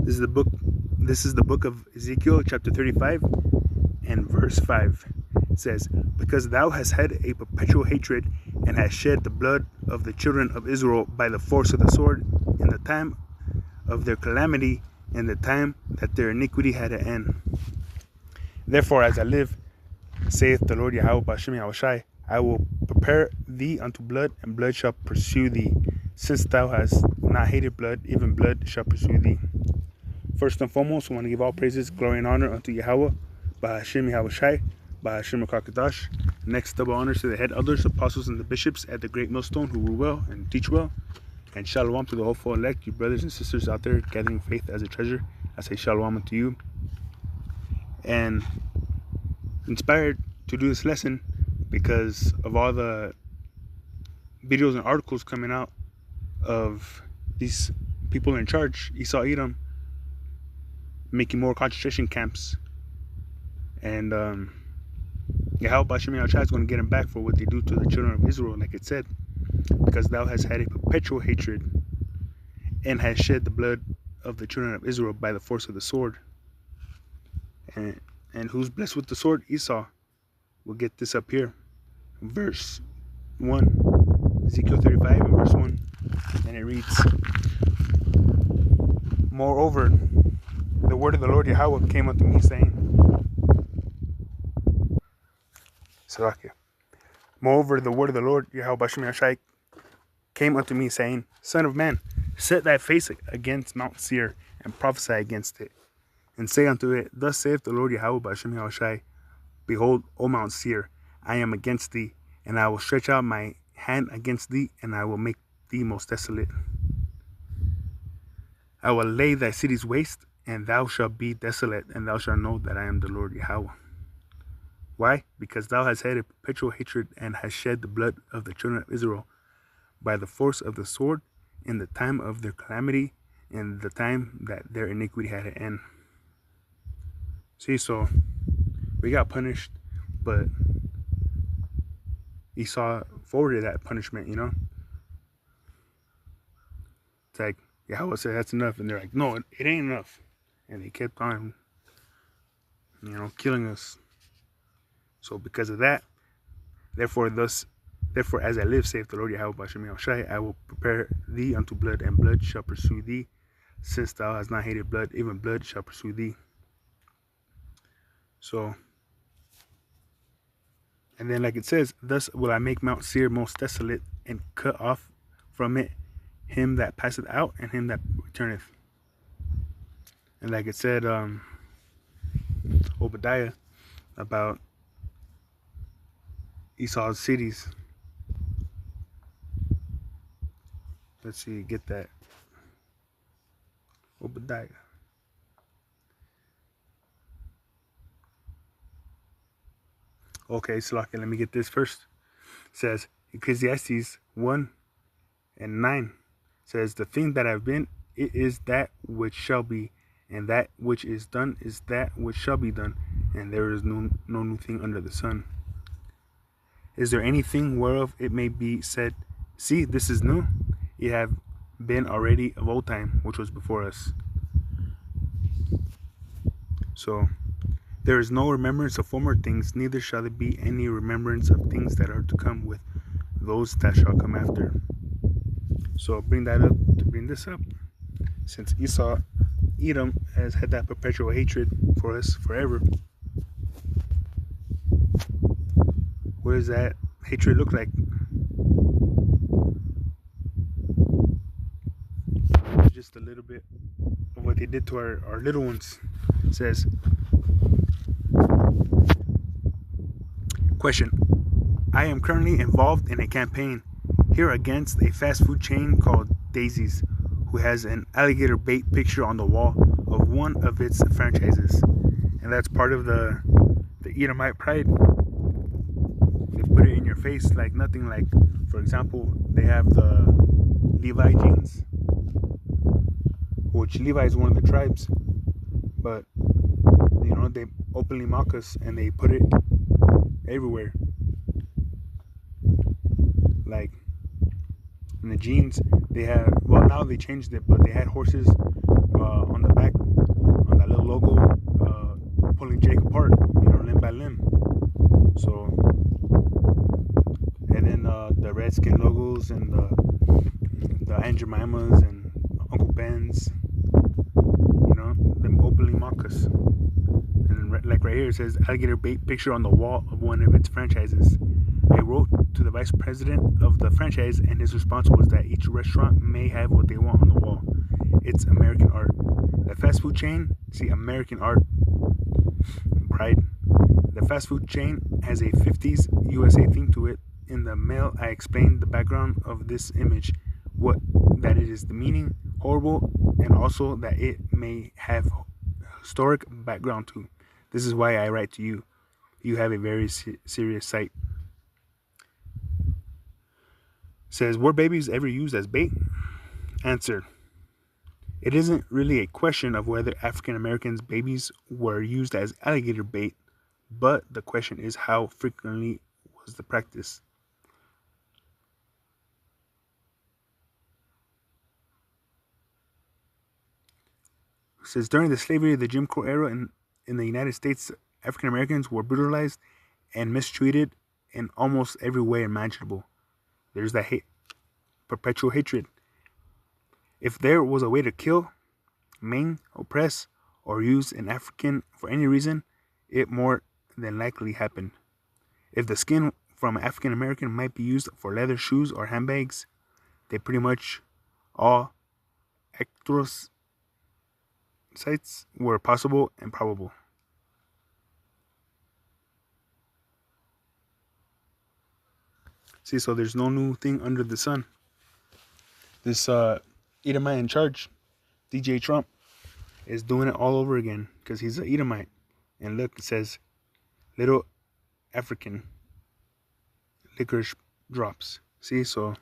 This is the book. This is the book of Ezekiel, chapter 35, and verse 5. It says, "Because thou hast had a perpetual hatred, and hast shed the blood of the children of Israel by the force of the sword, in the time of their calamity, in the time that their iniquity had an end. Therefore, as I live, saith the Lord Yahweh B'Shem Yahushai, I will prepare thee unto blood, and blood shall pursue thee. Since thou hast not hated blood, even blood shall pursue thee." First and foremost, I want to give all praises, glory, and honor unto Yahweh, B'Hashem Yahushai, B'Hashem HaKadosh. Next, double honors to the head elders, apostles, and the bishops at the great millstone who rule well and teach well. And shalom to the hopeful elect, you brothers and sisters out there gathering faith as a treasure. I say shalom unto you. And inspired to do this lesson because of all the videos and articles coming out of these people in charge, Esau Edom, making more concentration camps. And Yahweh B'Shem Yahushai is going to get them back for what they do to the children of Israel, like it said. Because thou hast had a perpetual hatred, and hast shed the blood of the children of Israel by the force of the sword. And who's blessed with the sword? Esau. We'll get this up here. Verse 1. Ezekiel 35 and verse 1. And it reads, "Moreover, the word of the Lord Yahweh came unto me, saying," Salakia. "Moreover, the word of the Lord Yahweh B'Shem Yahushai came unto me, saying, Son of man, set thy face against Mount Seir, and prophesy against it. And say unto it, Thus saith the Lord Yahweh B'Shem Yahushai, Behold, O Mount Seir, I am against thee, and I will stretch out my hand against thee, and I will make thee most desolate. I will lay thy cities waste, and thou shalt be desolate, and thou shalt know that I am the Lord Yahweh. Why? Because thou hast had a perpetual hatred, and hast shed the blood of the children of Israel by the force of the sword, in the time of their calamity, in the time that their iniquity had an end." See, so we got punished, but Esau forwarded that punishment, you know? It's like, Yahweh said, that's enough. And they're like, no, it ain't enough. And they kept on, killing us. So because of that, therefore, as I live, saith the Lord Yahweh B'Shem Yahushai, I will prepare thee unto blood, and blood shall pursue thee. Since thou hast not hated blood, even blood shall pursue thee. So, and then like it says, thus will I make Mount Seir most desolate, and cut off from it him that passeth out, and him that returneth. And like it said, Obadiah, about Esau's cities. Let's see, get that. Obadiah. Okay, so let me get this first. It says, Ecclesiastes 1 and 9 says, "The thing that have been, it is that which shall be, and that which is done is that which shall be done, and there is no new thing under the sun. Is there anything whereof it may be said, See, this is new? It have been already of old time, which was before us." So, there is no remembrance of former things, neither shall there be any remembrance of things that are to come with those that shall come after. So bring this up, since Edom has had that perpetual hatred for us forever. What does that hatred look like? Just a little bit of what they did to our little ones. It says, question: I am currently involved in a campaign here against a fast food chain called Daisy's, who has an alligator bait picture on the wall of one of its franchises. And that's part of the Edomite pride. They put it in your face like nothing. Like, for example, they have the Levi jeans, which Levi is one of the tribes, but they openly mock us, and they put it everywhere. Like in the jeans, they have, well, now they changed it, but they had horses on the back Charles and the Aunt Jemimas and Uncle Ben's, them openly mock us. And like right here, it says alligator bait picture on the wall of one of its franchises. I wrote to the vice president of the franchise, and his response was that each restaurant may have what they want on the wall. It's American art. The fast food chain, see, American art, pride. The fast food chain has a 50s USA theme to it. In the mail, I explained the background of this image, that it is the meaning, horrible, and also that it may have historic background too. This is why I write to you. You have a very serious site. Says, were babies ever used as bait? Answer. It isn't really a question of whether African Americans' babies were used as alligator bait, but the question is how frequently was the practice. It says, during the slavery of the Jim Crow era in the United States, African Americans were brutalized and mistreated in almost every way imaginable. There's that perpetual hatred. If there was a way to kill, maim, oppress, or use an African for any reason, it more than likely happened. If the skin from an African American might be used for leather shoes or handbags, they pretty much all actros sites were possible and probable. See, so there's no new thing under the sun. This Edomite in charge, DJ Trump, is doing it all over again because he's an Edomite. And look, it says little African licorice drops. See, so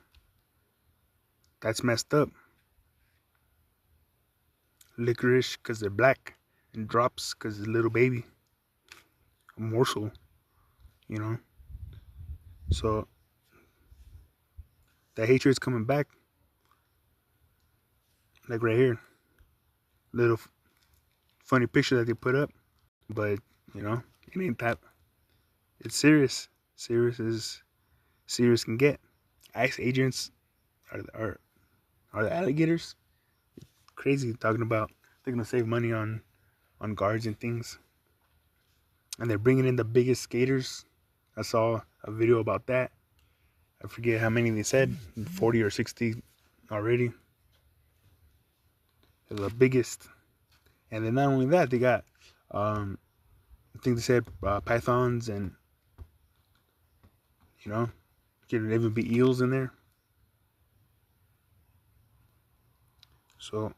that's messed up. Licorice because they're black, and drops because it's a little baby, a morsel, So the hatred's coming back. Like right here, little funny picture that they put up, but it ain't that. It's serious. Serious as serious can get. ICE agents are the alligators. Crazy talking about they're gonna save money on guards and things, and they're bringing in the biggest skaters. I saw a video about that. I forget how many they said, 40 or 60 already. They're the biggest. And then not only that, they got I think they said pythons, and could even be eels in there. So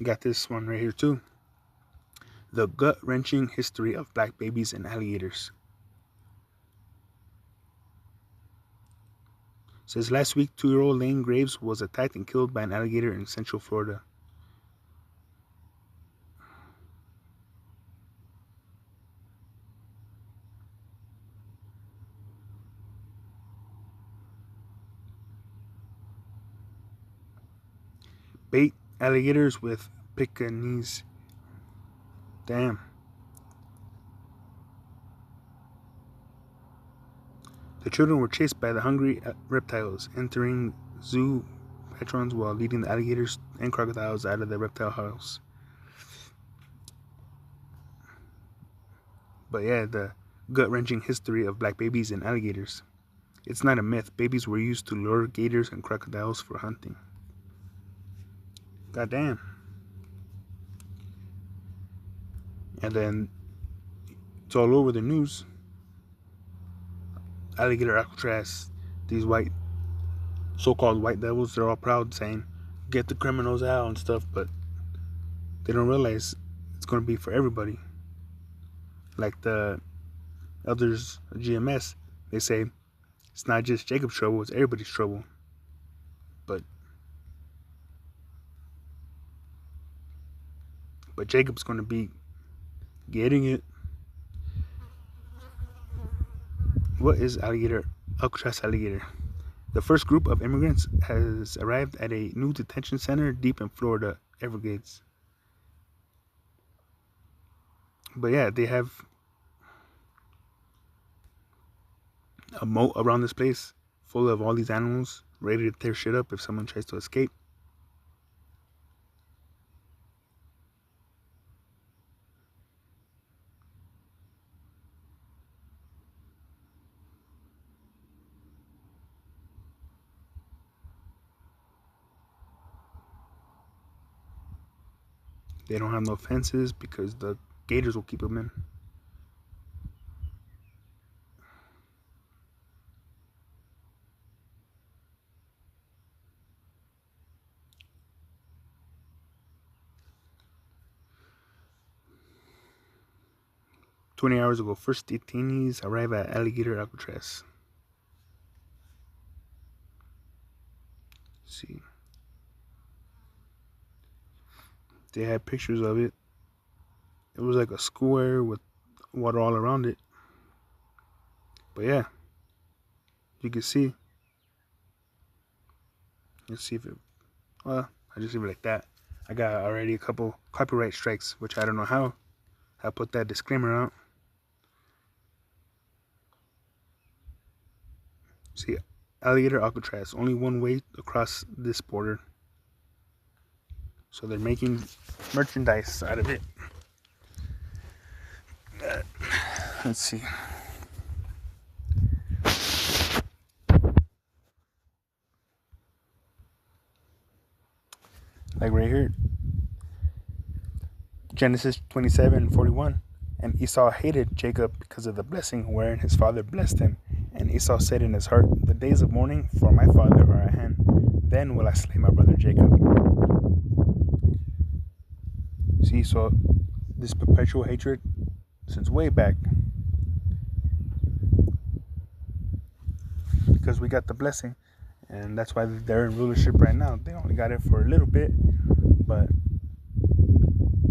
got this one right here too. The gut-wrenching history of black babies and alligators. It says last week 2-year-old Lane Graves was attacked and killed by an alligator in Central Florida. Bait alligators with Pekingese. Damn. The children were chased by the hungry reptiles, entering zoo patrons while leading the alligators and crocodiles out of the reptile house. But yeah, the gut-wrenching history of black babies and alligators. It's not a myth. Babies were used to lure gators and crocodiles for hunting. Goddamn. And then it's all over the news. Alligator, Alcatraz, these so-called white devils, they're all proud saying, get the criminals out and stuff, but they don't realize it's going to be for everybody. Like the elders of GMS, they say it's not just Jacob's trouble, it's everybody's trouble. But Jacob's going to be getting it. What is alligator? Alcatraz alligator. The first group of immigrants has arrived at a new detention center deep in Florida, Everglades. But yeah, they have a moat around this place, full of all these animals ready to tear shit up if someone tries to escape. They don't have no fences because the gators will keep them in. "20 hours ago, first detainees arrive at Alligator Alcatraz." Let's see. They had pictures of it. It was like a square with water all around it. But yeah, you can see. Let's see if it. Well, I just leave it like that. I got already a couple copyright strikes, which I don't know how. I put that disclaimer out. See, Alligator Alcatraz, only one way across this border. So they're making merchandise out of it. Let's see. Like right here, Genesis 27:41. "And Esau hated Jacob because of the blessing wherein his father blessed him. And Esau said in his heart, the days of mourning for my father are at hand. Then will I slay my brother Jacob." See, so this perpetual hatred since way back. Because we got the blessing. And that's why they're in rulership right now. They only got it for a little bit. But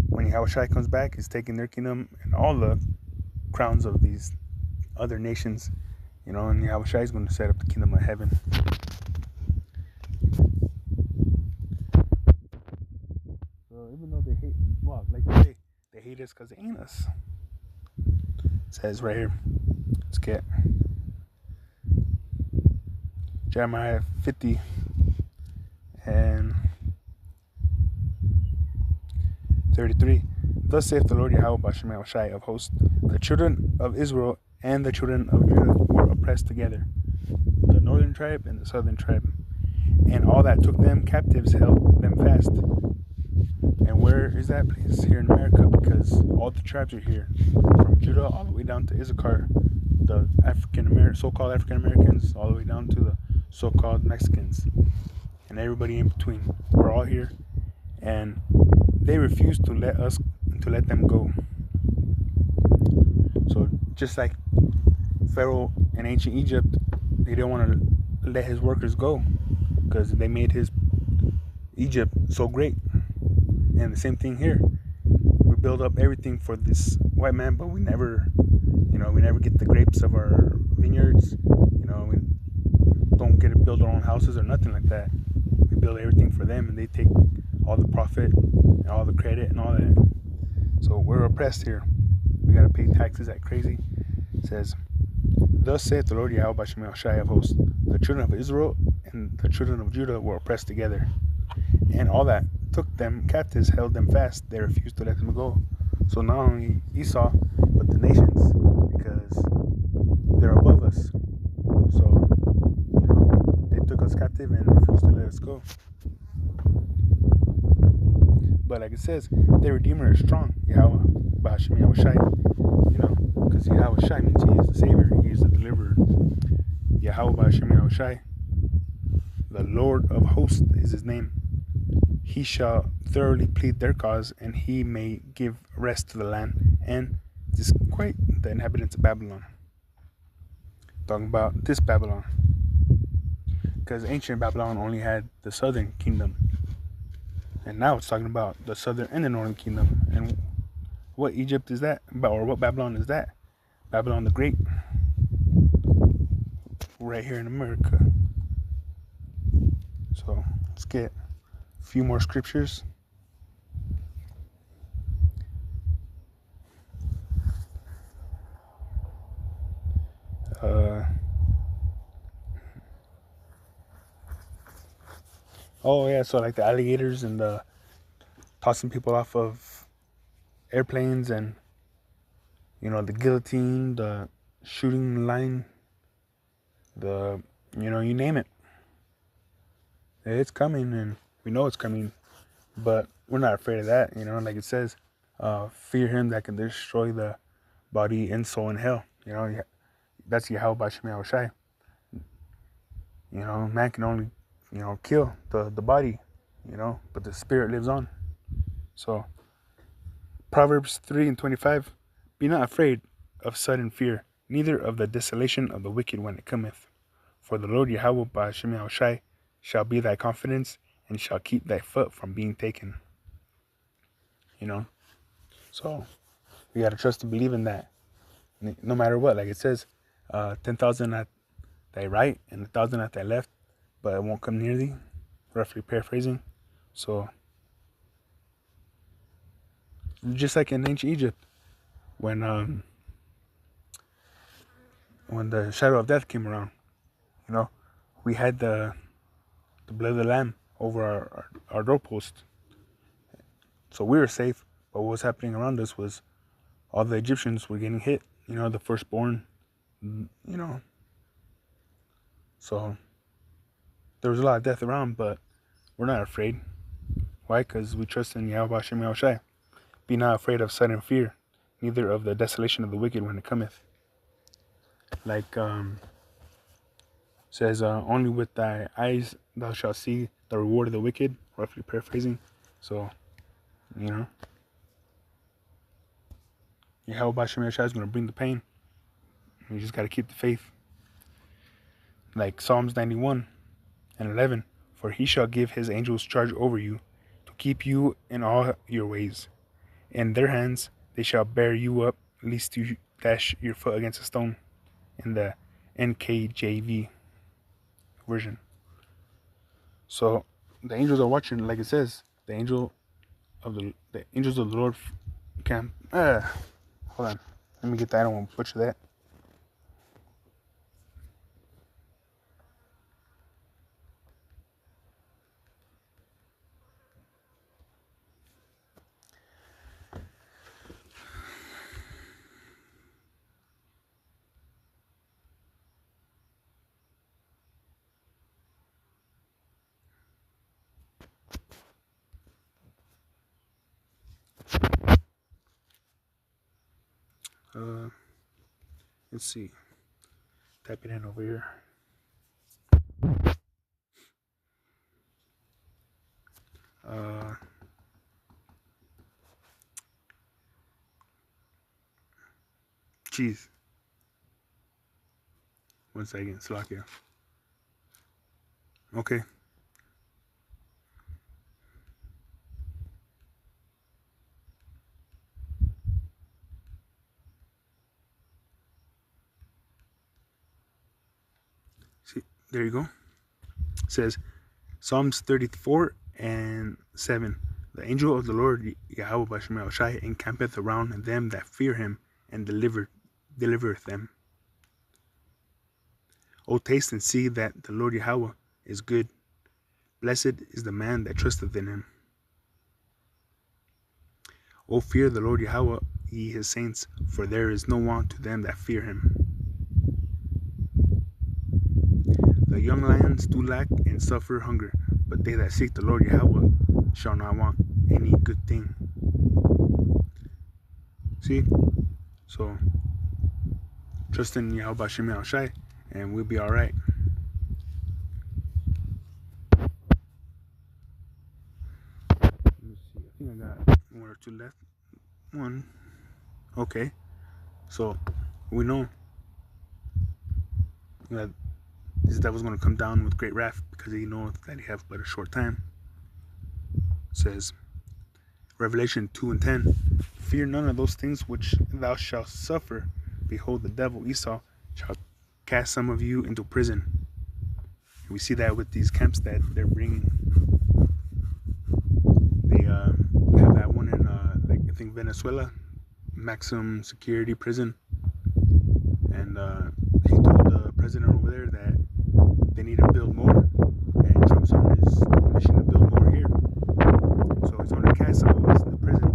when Yahushua comes back, he's taking their kingdom and all the crowns of these other nations. You know, and Yahushua is going to set up the kingdom of heaven. So even though they hate, well, like they hate us because they ain't us. It says right here. Let's get Jeremiah 50 and 33. "Thus saith the Lord Yahweh Bashem Yahushai of hosts, the children of Israel and the children of Judah were oppressed together, the northern tribe and the southern tribe. And all that took them captives held them fast." And where is that place? Here in America, because all the tribes are here. From Judah all the way down to Issachar, the so-called African Americans, all the way down to the so-called Mexicans. And everybody in between. We're all here. And they refuse to let them go. So just like Pharaoh in ancient Egypt, they didn't want to let his workers go because they made his Egypt so great. And the same thing here. We build up everything for this white man, but we never get the grapes of our vineyards. We don't get to build our own houses or nothing like that. We build everything for them, and they take all the profit and all the credit and all that. So we're oppressed here. We gotta pay taxes like crazy. It says, "Thus saith the Lord Yahweh Bashem Yahushai of hosts, the children of Israel and the children of Judah were oppressed together. And all that took them captives held them fast. They refused to let them go." So not only Esau, but the nations, because they're above us. So, they took us captive and refused to let us go. But like it says, the Redeemer is strong, Yahweh Ba'ashem Yahushai. Because Yahushai means he is the Savior, he is the Deliverer. Yahweh Ba'ashem Yahushai, the Lord of hosts is his name. He shall thoroughly plead their cause, and he may give rest to the land and disquiet the inhabitants of Babylon. Talking about this Babylon. Because ancient Babylon only had the southern kingdom. And now it's talking about the southern and the northern kingdom. And what Egypt is that? Or what Babylon is that? Babylon the Great. Right here in America. So let's get a few more scriptures. Oh yeah, so like the alligators and the tossing people off of airplanes, and the guillotine, the shooting line, the you name it. It's coming, and we know it's coming, but we're not afraid of that. Like it says, fear him that can destroy the body and soul in hell. That's Yahweh Bashem Yahushai. Man can only kill the body, but the spirit lives on. So Proverbs 3:25, be not afraid of sudden fear, neither of the desolation of the wicked when it cometh. For the Lord Yahweh Bashem Yahushai shall be thy confidence, and shall keep thy foot from being taken. So we gotta trust and believe in that, no matter what. Like it says, 10,000 at thy right and 1,000 at thy left, but it won't come near thee. Roughly paraphrasing. So just like in ancient Egypt, when the shadow of death came around, we had the blood of the lamb over our doorpost, so we were safe. But what was happening around us was all the Egyptians were getting hit. The firstborn. So there was a lot of death around, but we're not afraid. Why? Because we trust in Yahweh Hashem Yahushai. Be not afraid of sudden fear, neither of the desolation of the wicked when it cometh. Like says, only with thy eyes thou shalt see the reward of the wicked. Roughly paraphrasing. So, Yahweh Hashem Yahushai is going to bring the pain. You just got to keep the faith. Like Psalms 91:11, for he shall give his angels charge over you, to keep you in all your ways. In their hands they shall bear you up, lest you dash your foot against a stone. In the NKJV version. So the angels are watching, like it says, the angels of the Lord camp. Hold on, let me get that. I don't want to butcher that. Let's see. Type it in over here. Jeez. 1 second, Slovakia. Okay. See, there you go. It says Psalms 34:7. The angel of the Lord Yahweh Bashem Yahushai encampeth around them that fear him, and delivereth them. O taste and see that the Lord Yahweh is good. Blessed is the man that trusteth in him. O fear the Lord Yahweh, ye his saints, for there is no want to them that fear him. The young lions do lack and suffer hunger, but they that seek the Lord Yahweh shall not want any good thing. See? So, trust in Yahweh Bashem Yahushai, and we'll be alright. Let me see. I think I got 1 or 2 left. 1. Okay. So, we know that this devil's going to come down with great wrath, because he knows that he have but a short time. It says, Revelation 2:10, fear none of those things which thou shalt suffer. Behold, the devil Esau shall cast some of you into prison. And we see that with these camps that they're bringing. They have that one in like I think Venezuela, maximum security prison, and he told the president over there that they need to build more, and Trump's on his commission to build more here. So he's going to cast some of us in the prison.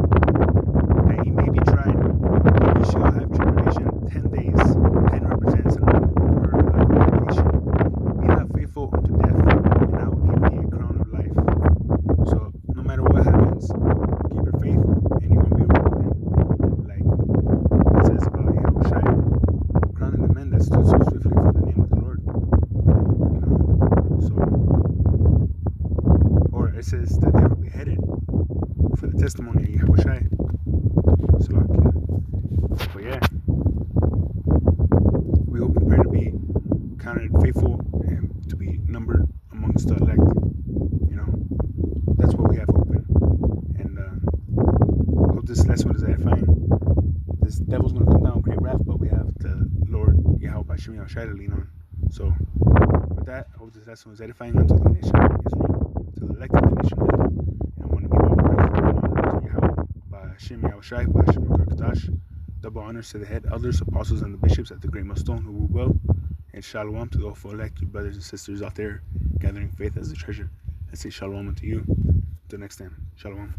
And he may be tried, and we shall have tribulation 10 days. 10 represents an order of tribulation. Be not faithful unto death, and I will give thee a crown of life. So no matter what happens, keep your faith, and you're going to be rewarded. Like it says about Yahushua, crowning the men that stood so swiftly for the name of the Lord. Or it says that they were beheaded for the testimony of Yahushua. But yeah, we hope and pray to be counted faithful and to be numbered amongst the elect. That's what we have open. And hope this lesson was edifying. This devil's going to come down great wrath, but we have the Lord Yahweh Bashim Yahushua to lean on. So with that, I hope this lesson was edifying unto the nation of Israel, to the elect of the nation of Israel. And I want to give all praise and honor to Yahweh Bashim Yahushua, Bashim Kadash. Double honors to the head elders, apostles, and the bishops at the Great Millstone who rule well. And shalom to the all elected brothers and sisters out there gathering faith as a treasure. I say shalom unto you. Until next time, shalom.